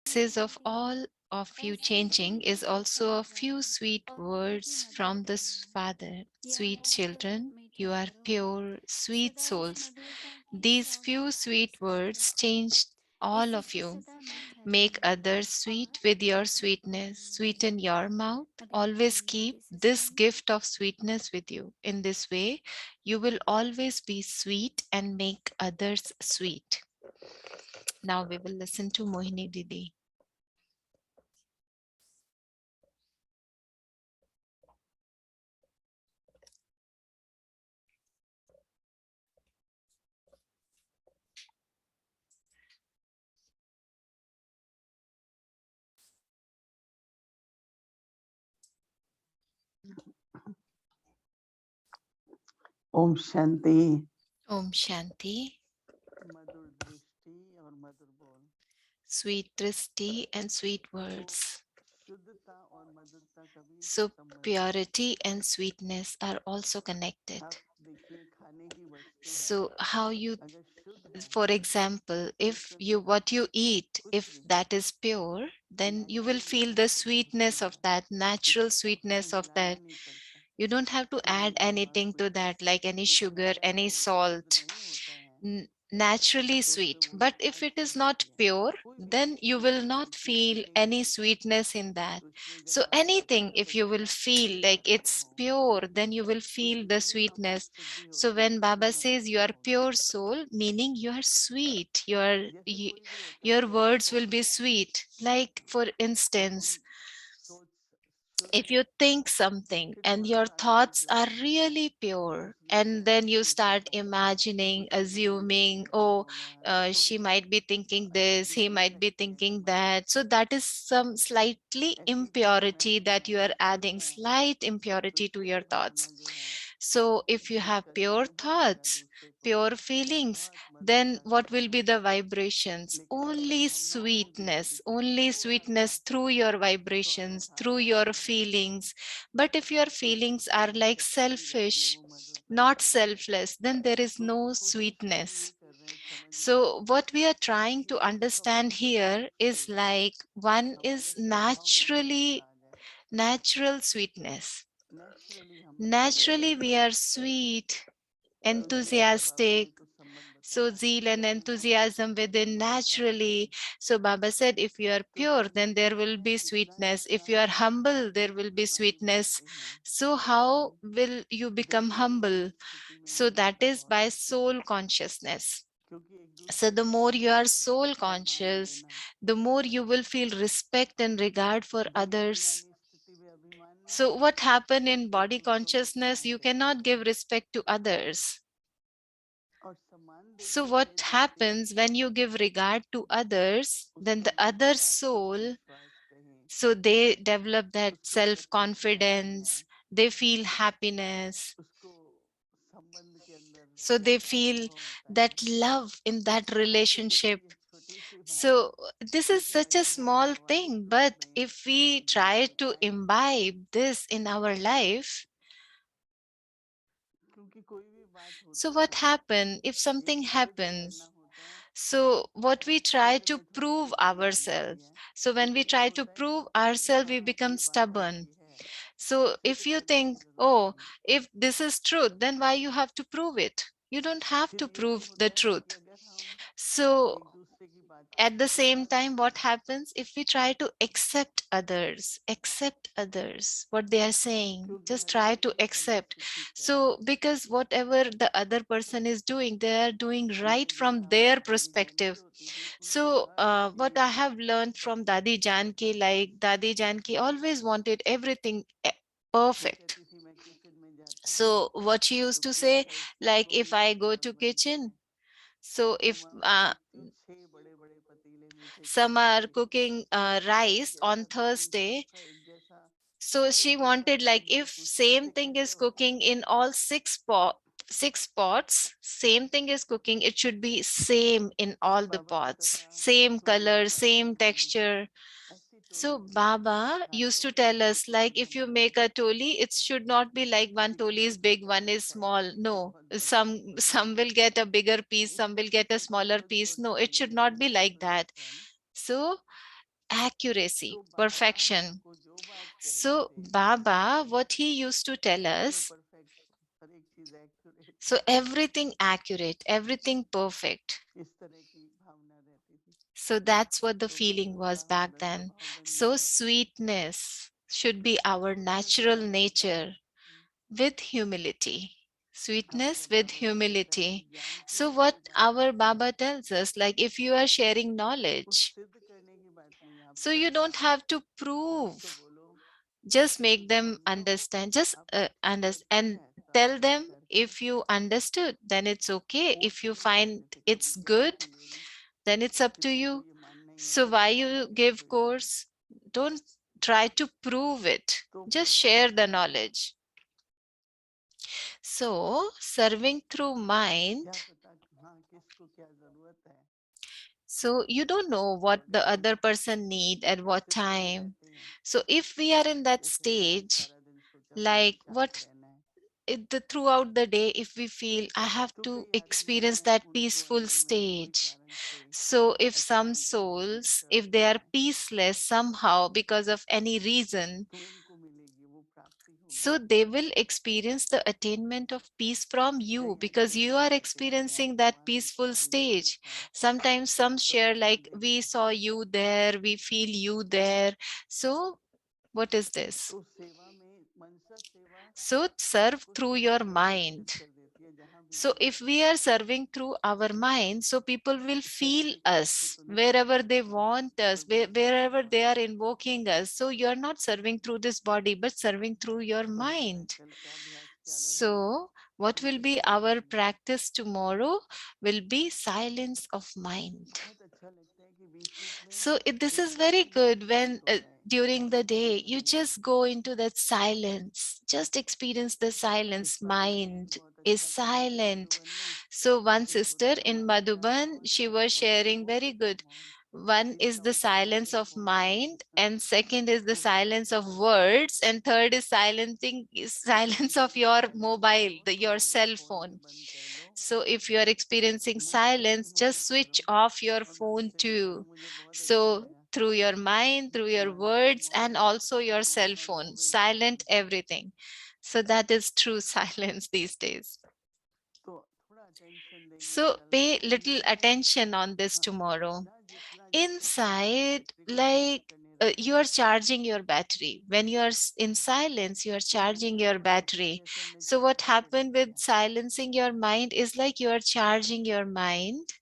Basis of all of you changing is also a few sweet words from the Father. Sweet children, you are pure, sweet souls. These few sweet words changed all of you. Make others sweet with your sweetness. Sweeten your mouth. Always keep this gift of sweetness with you. In this way, you will always be sweet and make others sweet. Now we will listen to Mohini Didi. Om Shanti. Om Shanti. मधुर दृष्टि और मधुर बोल। Sweet Drishti and sweet words. शुद्धता और मधुरता कभी So संबंधित है। purity and sweetness are also connected. आप देखिए खाने की वस्तु है, So how you, अगर शुद्ध है for example, तो if उसके you अंदर what you eat, कुछ if भी नहीं, that is pure, then you will naturally feel the खाते हैं तो sweetness शुद्ध of है, that, natural उसमें कुछ sweetness of मिलाना that. नहीं पड़ता। You don't have to add chemical और anything to sweetness that, like any दिखने sugar, से any वो शुद्ध salt. नहीं होता है, Naturally तो उससे sweet. वो But if it मिठास is नहीं not होती है। pure, कोई भी then you चीज will अगर not प्योरिटी feel नहीं any है sweetness in that. तो उसमें जब So आप खाते anything, हो तो if you जब will आप feel like पीते it's हो pure, then you will तो feel the धीरे हमारी sweetness. शुद्धि So होती है, when उससे Baba मधुर says you भी are होगा। pure soul, meaning you are sweet, जैसे कोई भी होता है your जब आप words will be सोचते हैं sweet. Like for तो हम instance, सोच शुद्ध if है, you think something फिर and थोड़ा your सा आगे कुछ thoughts are लाते हैं really तो pure, उसमें and then बहस you मीठा start होगा, imagining, कुछ में assuming, मीठा oh, होगा, थोड़ी she बहुत might be thinking this, he might be disrespect में thinking हमारी that, so that is some slightly ऐसी चीजें impurity नहीं that है। you are जब शुद्ध adding, है slight तो impurity to your शुद्ध भावना thoughts. जो है So if you वो have करके pure अनुभव होगा thoughts, दूसरे को, pure feelings, बहुत then मधुरता what से will be the vibrations? लेकिन अगर Only भावनाओं की sweetness, स्थिति में only थोड़ा सा sweetness through your स्वार्थ vibrations, through भाव your आता है feelings. But if your तो feelings उसमें are जो like सच्चाई रहती है selfish, वो मधुरता नहीं not रहती। selfless, then there is तो no कोशिश हम ये sweetness. कर रहे हैं समझने की So what we are trying कि to शुद्ध कब understand होता है here is कि like one हमारे is स्वभाव में मधुरता naturally आ जाए, natural sweetness. नेचुरली हम शुद्ध हैं। Naturally we are sweet, तो zeal और भाव में enthusiastic. कुछ संबंध So बताया zeal and और enthusiasm within मधुरता होती naturally. है। So Baba said, if you are तो pure, निर्भर then there करता will है be कितना sweetness. कितना If you are हम humble, there will शुद्धि be वाली sweetness. बनते हैं। So how will you become गहराई वाली humble? स्थिति में So that मधुरता is बहुत by होती है, soul consciousness. क्योंकि एक So दूसरे the के more you are प्रति soul सम्मान conscious, देना। the more you will feel respect and regard for देह others. अभिमानी स्थिति में अभिमान नहीं So है what happened तो in एक body दूसरों को consciousness? सम्मान You देना cannot होगा। give respect to others. और सम्मान So देने what से जो happens Prerna when you give regard to others, then उसका the जो other soul, आत्मविश्वास कहें, so they develop that उसके प्रति प्यार है, self-confidence, they feel happiness, उसको संबंध के अंदर so they कैसा feel अनुभव होता है। that love in that आप तो relationship. देखिए छोटी सी बात है, So this is लेकिन such a अगर वो small वैवाहिक thing, रूप but में if we हमारे जीवन try में to आए, imbibe this in our life, क्योंकि कोई भी बात so होती what है happen if ये something सिद्ध करना happens? होता है। So what we try छोटे to में छोटी prove बात आ जाती ourselves. है, So when we लेकिन एक try to होता है prove कि ourselves, we हाँ become ये बात stubborn. ऐसी है, So सिद्ध if you करने की think, जरूरत oh, नहीं। if this is truth, then why you have to prove it? You don't have फिर to ये भी prove the होता है कि truth. अगर हम So एक दूसरे की बात को at the same स्वीकार time, what करते हैं happens if we try to accept others, what they are saying, क्योंकि just हर try किसी to की accept. परिस्थिति क्या है, So because whatever the other person is doing, they are doing right लेकिन जैसे from हमारी their दादी जानकी perspective. होती थी उनकी So हर what चीज I have learned from Dadi Janki, like Dadi Janki always wanted everything वो perfect. कहती थी मैं किचन में जाती हूँ So what she तो used to say, प्रेशर से like if थोड़ी I सी go दाल to बन kitchen, जाए so तो if मैं वहां देखती हूँ 6 बड़े-बड़े पतीले मीठे some चावल are के, cooking और एक rice on जैसा दाल Thursday, सबका एक जैसा, so फिर she दूसरा wanted like टाइम if मैं पूछती हूँ same ऐसे thing कैसे is होता है, cooking in all six pots, same thing is cooking, it should be same in all the बाबा कहता pots, था same थोड़ी सी color, बात same बताने की, texture. ऐसी So Toli Baba used to छात्रों की tell us, स्थिति like में if you हमारी, make a toli, it should not be like one किसी को toli is छोटा big, one चाहिए is था, small. किसी को No, बहुत बड़ा चाहिए some था, will get a bigger piece, some will get a किसी को smaller बहुत piece. छोटा No, it should लेकिन not be ऐसा like तो that. नहीं था ना। So accuracy, तो बाबा perfection. हमको जो बात कहते So थे Baba, what he used to tell हर में us, परफेक्ट, हर एक चीज accurate, so everything accurate, everything perfect. इस तरह की भावना रहती थी। So that's what the तो feeling बच्चों का was back अंदर then. स्वभाव बन So गया। sweetness should be our तो जो natural ज्ञान होता है, nature with humility. हमारे Sweetness with बाबा जी ने कहा humility. ज्ञान की So जो what कोई बात our होती है Baba tells us, like if you are sharing वो knowledge, सिद्ध करने की बात नहीं, आप so you don't समझाओ, have to उसको prove, बोलो, just तुम make them समझो, understand, just आपको understand जरूरत and है तो आप tell वो them. करके If you understood, then it's okay. If force you नहीं find करते थे कभी it's ज्ञान good, के लिए भी। then it's up to किसी को you. ये मानना ही है So तो why सिखा you देंगे give कोई बात नहीं। course? Don't try to prove it. तो Just मन को share the समझो, knowledge. So serving through mind. क्या पता हाँ किसको क्या जरूरत है, So you don't know what the accordingly other person need at what सिखाते time. रहते हैं। So if we are in that जैसे अगर आप stage, सारा दिन सोचा मुझे like शांत what रहना है, throughout the day, if we feel I have तो to कई आत्माएं experience हैं that उनको peaceful अंदर में कोई stage. कारण से So if some अशांति महसूस souls, if करते they are हैं, peaceless somehow because of any reason, तो उनको मिलेगी, वो प्राप्ति होगी। so they will experience the attainment of peace from you कई because आत्माएं you are बताते हैं कि आप experiencing that भगवान peaceful विष्णु महेश के stage. साथ Sometimes some share सत्संग like में we थे। saw you there, we feel you there. So what is this? तो सेवा में मनसा सेवा So serve आपको through सब your जगह आकर्षित mind. कर देती है जहां भी So जाओ। if we are serving through our mind, so people will feel certificate से us तो नहीं wherever they मिलेगा, want us, भगवान से wherever they भगवान are मिलेगा। invoking us. So you're not serving through this body, but serving through your तो हमारा mind. कल का अभ्यास क्या रहेगा, So what will be Shanti our रहेगी। practice tomorrow will be silence of mind. बहुत अच्छा लगता है कि बीच बीच में So this is इतना very सुंदर good शांत when हो जाए, during the day ऐसा you नहीं है। just go into that silence, just experience the इस silence. बार मैंने भी Mind बहुत is अच्छा किया था silent. मधुबन में। So one एक sister होता है in हमारे यहाँ Madhuban, बहुत she बड़ा was topic sharing very walking का good. मौन, One is तीसरा the होता है silence of vibrate word. mind, and second is the वो बहुत silence अच्छा of लगा words, and third is silencing कि कभी silence of कभी your साइलेंस mobile, करो तो your मोबाइल cell फोन भी phone. बंद कर लो, So if you are experiencing मुझको भी silence, just इन्वाइट करो। switch off your और phone नमस्ते बोलो, too. मुझे बहुत अच्छा So लगा through your mind, कि through your तुम्हारा ये words, मौन and है, also your cell मौन और phone, mobile silent silence. everything. So that is true silence these days. तो थोड़ा अटेंशन देंगे So कल pay तो little अंदर में, attention on this हाँ tomorrow. जितना जितना जिसको करना है Inside, बैटरी को चार्ज like करने you रखो। are charging your battery. When you are in silence, you are तो charging मनसा your को लगता है battery. जैसे हमने So चार्ज what करके रख happened with दिया। silencing your mind is like you are charging your mind.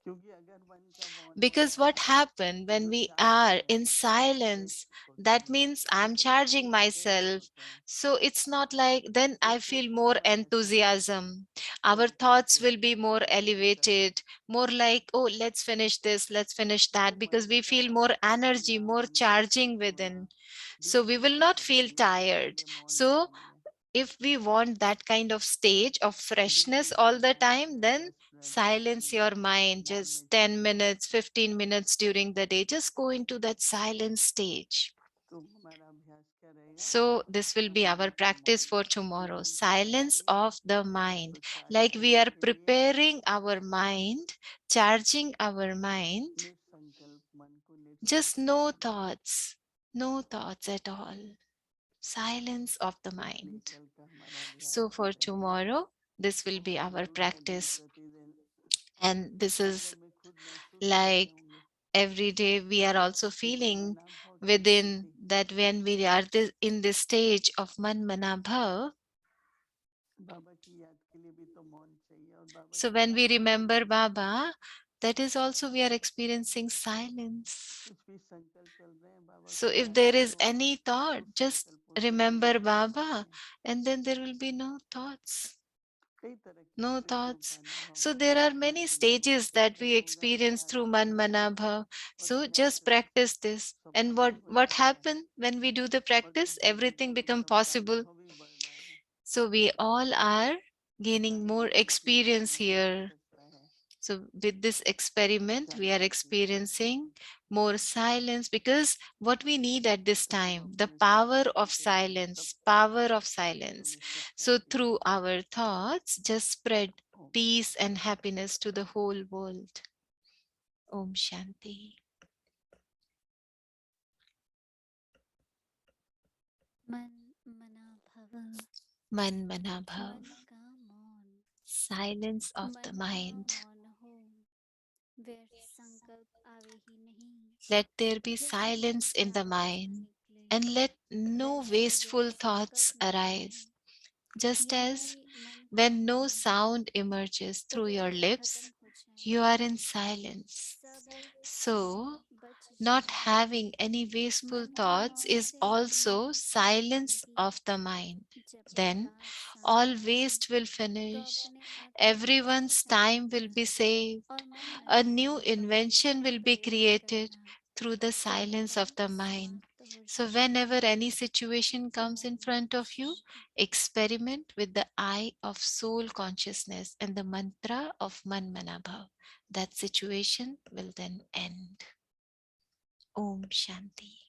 क्योंकि अगर मन का मौन Because होता what है happened तो when जो we चार्ज are किया in है वो वाइब्रेट silence, होता that है, means I'm ऐसे नहीं charging वो वाइब्रेट myself. होता है। So it's not like then I एक feel एक more क्षण ऐसा है enthusiasm. Our जब हमको thoughts will be लगता है more कि अब ये करना elevated, है। more like, oh, let's finish this, let's finish तो that, because we Mansa feel more अपने energy, आप more अंदर charging शांत होना, within. So beach we beach will में not कभी feel कभी tired. मुझे मौन So चाहिए, if we want that kind of stage of beach freshness beach all में the मौन time, है, then 10 minute 15 silence your minute mind, मौन में just 10 चले जाओ। minutes, 15 minutes during the day. Just go into that silent stage. तो हमारा अभ्यास क्या रहेगा, So this will be our मन का practice मौन, for tomorrow. शांत रहना Silence चाहिए। of the तो mind. चार्ज Like we करने are के लिए preparing our mind, charging our mind. निसंकल्प मन को Just निसंकल्प no बनाओ। thoughts, no thoughts at all. Silence of the इसलिए mind. कल का हमारा So अभ्यास ये for रहेगा। tomorrow, this will be बहुत our जरूरी है दिन practice. प्रतिदिन, And this is अंदर में खुद महसूस करते like होंगे every day we are also कि feeling मनमनाभाव की within स्थिति। that when we are in this stage of Manmanabhav. बाबा की याद के लिए भी तो मौन चाहिए, और बाबा So की when we याद के लिए remember Baba, that is also we are experiencing silence. कुछ भी संकल्प चल रहे हैं, बाबा So को if याद there is करो, any तो thought, just संकल्पों से remember निवृत्त हो Baba, जाते हैं। and then there will be no thoughts. कई तरह की No स्थितियों का thoughts. अनुभव So there are many अनुभव stages that we पुस्तक होगा, experience याद through करेंगे Manmanabhav. और So ध्यान just करेंगे, practice this. And स्वाभाविक हो what जाता है। happened when we do the और practice? धीरे धीरे Everything हम become सबका possible. अनुभव भी बढ़ रहा है। So we all are gaining more शांति एक experience इलेक्ट्रॉनिक here. एक्सप्रेस है, So with this experiment, we are शांति की experiencing स्थिति। more silence because what we need at this तो हम time, the अपने power सत्संग of के लिए silence, सबको power of तो silence. निश्चित So शांति through देंगे। our thoughts, just spread Om peace Shanti. and happiness to the whole world. Om Shanti. Manmanabhav. मन का मौन, Silence of the मन का mind. मौन हो, व्यर्थ संकल्प आवे ही नहीं, Let there be या शब्द silence in the आवाज न mind, निकले, and let no वैसे wasteful व्यर्थ thoughts संकल्प न arise. आए, Just यूं as ही मन का when no मौन sound emerges through your रोज खत्म lips, हो जाए, you are in silence. सब So, बच not जाए, having any wasteful मन के thoughts मौन is से also नींद आती silence नहीं, of the mind. जब Then प्रकाश all सामने आए, waste will तो finish, अपने आप को everyone's time will पहचानना be saved, और मन a नया new अनुभव invention will be प्रयोग created करना, through the silence of चिंतन the mind. समाप्त हो So, जाए। whenever any situation comes in Om front of you, Shanti. experiment with the eye of soul consciousness and the mantra of Manmanabhav. That situation will then end. Om Shanti.